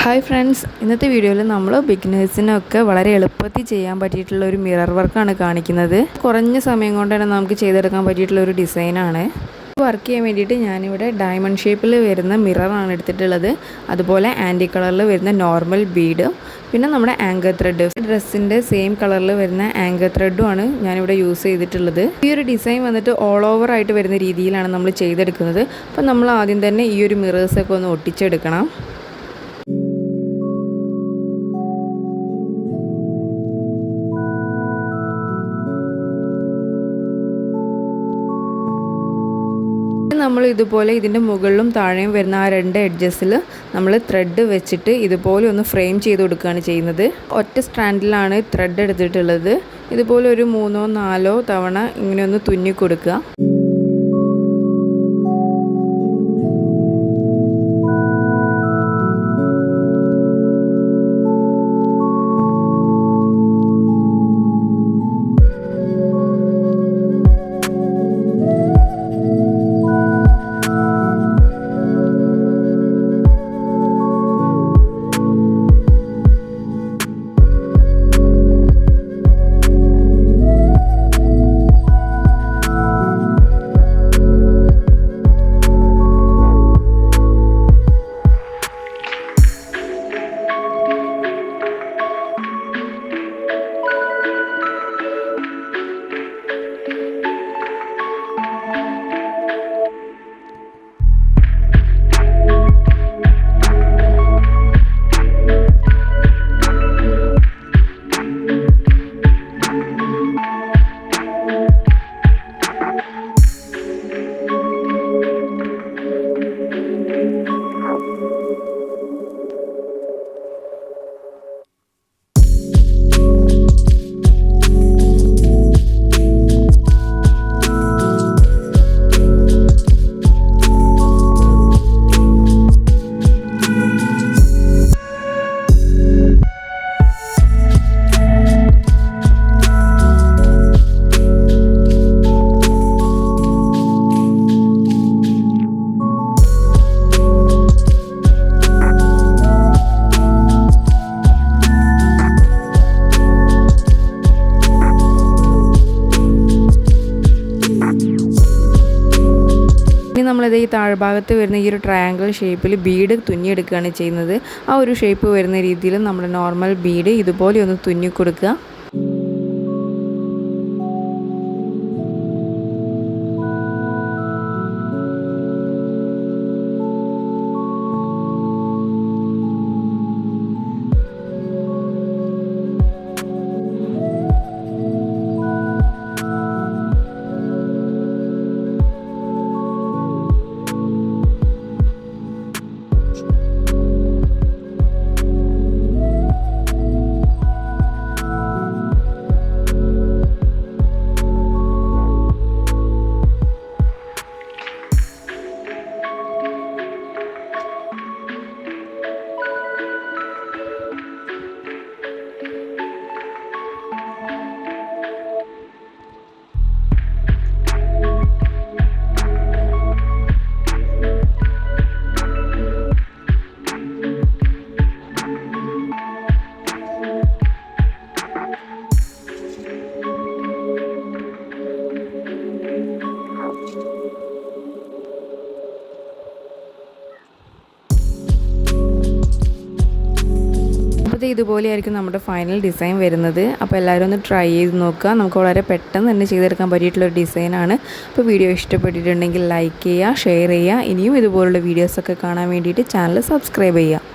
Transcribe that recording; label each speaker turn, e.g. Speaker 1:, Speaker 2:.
Speaker 1: Hi friends, ഇന്നത്തെ വീഡിയോയിൽ നമ്മൾ ബിഗിനേഴ്സിനൊക്കെ വളരെ എളുപ്പത്തിൽ ചെയ്യാൻ പറ്റിയിട്ടുള്ള ഒരു മിറർ വർക്കാണ് കാണിക്കുന്നത്. കുറഞ്ഞ സമയം കൊണ്ട് തന്നെ നമുക്ക് ചെയ്തെടുക്കാൻ പറ്റിയിട്ടുള്ള ഒരു ഡിസൈനാണ്. വർക്ക് ചെയ്യാൻ വേണ്ടിയിട്ട് ഞാനിവിടെ ഡയമണ്ട് ഷേപ്പിൽ വരുന്ന മിററാണ് എടുത്തിട്ടുള്ളത്. അതുപോലെ ആൻറ്റി കളറിൽ വരുന്ന നോർമൽ ബീഡ്, പിന്നെ നമ്മുടെ ആങ്കർ ത്രെഡ്, ഡ്രസ്സിൻ്റെ സെയിം കളറിൽ വരുന്ന ആങ്കർ ത്രെഡുമാണ് ഞാനിവിടെ യൂസ് ചെയ്തിട്ടുള്ളത്. ഈ ഒരു ഡിസൈൻ വന്നിട്ട് ഓൾ ഓവർ ആയിട്ട് വരുന്ന രീതിയിലാണ് നമ്മൾ ചെയ്തെടുക്കുന്നത്. അപ്പം നമ്മൾ ആദ്യം തന്നെ ഈ ഒരു മിറേഴ്സൊക്കെ ഒന്ന് ഒട്ടിച്ചെടുക്കണം. നമ്മൾ ഇതുപോലെ ഇതിൻ്റെ മുകളിലും താഴെയും വരുന്ന ആ രണ്ട് എഡ്ജസിൽ നമ്മൾ ത്രെഡ് വെച്ചിട്ട് ഇതുപോലെ ഒന്ന് ഫ്രെയിം ചെയ്ത് കൊടുക്കുകയാണ് ചെയ്യുന്നത്. ഒറ്റ സ്റ്റാൻഡിലാണ് ത്രെഡ് എടുത്തിട്ടുള്ളത്. ഇതുപോലെ ഒരു 3-4 തവണ ഇങ്ങനെ ഒന്ന് തുന്നി കൊടുക്കുക. നമ്മളിത് ഈ താഴ്ഭാഗത്ത് വരുന്ന ഈ ഒരു ട്രയാങ്കിൾ ഷേപ്പിൽ ബീഡ് തുന്നിയെടുക്കുകയാണ് ചെയ്യുന്നത്. ആ ഒരു ഷേപ്പ് വരുന്ന രീതിയിൽ നമ്മൾ നോർമൽ ബീഡ് ഇതുപോലെ ഒന്ന് തുന്നി കൊടുക്കുക. ഇതുപോലെയായിരിക്കും നമ്മുടെ ഫൈനൽ ഡിസൈൻ വരുന്നത്. അപ്പോൾ എല്ലാവരും ഒന്ന് ട്രൈ ചെയ്ത് നോക്കുക. നമുക്ക് വളരെ പെട്ടെന്ന് തന്നെ ചെയ്തെടുക്കാൻ പറ്റിയിട്ടുള്ളൊരു ഡിസൈനാണ്. അപ്പോൾ വീഡിയോ ഇഷ്ടപ്പെട്ടിട്ടുണ്ടെങ്കിൽ ലൈക്ക് ചെയ്യുക, ഷെയർ ചെയ്യുക. ഇനിയും ഇതുപോലുള്ള വീഡിയോസൊക്കെ കാണാൻ വേണ്ടിയിട്ട് ചാനൽ സബ്സ്ക്രൈബ് ചെയ്യുക.